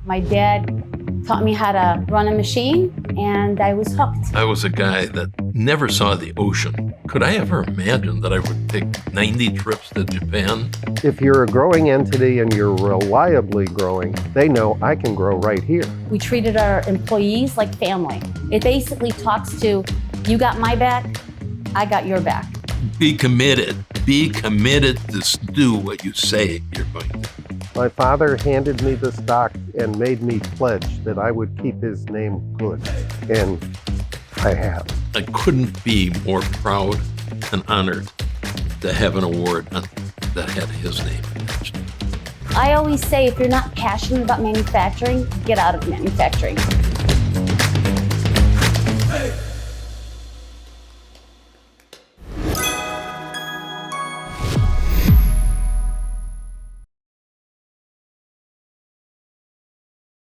My dad taught me how to run a machine, and I was hooked. I was a guy that never saw the ocean. Could I ever imagine that I would take 90 trips to Japan? If you're a growing entity and you're reliably growing, they know I can grow right here. We treated our employees like family. It basically talks to, you got my back, I got your back. Be committed. Be committed to do what you say you're going to. My father handed me the stock and made me pledge that I would keep his name good, and I have. I couldn't be more proud and honored to have an award that had his name attached to it. I always say, if you're not passionate about manufacturing, get out of manufacturing.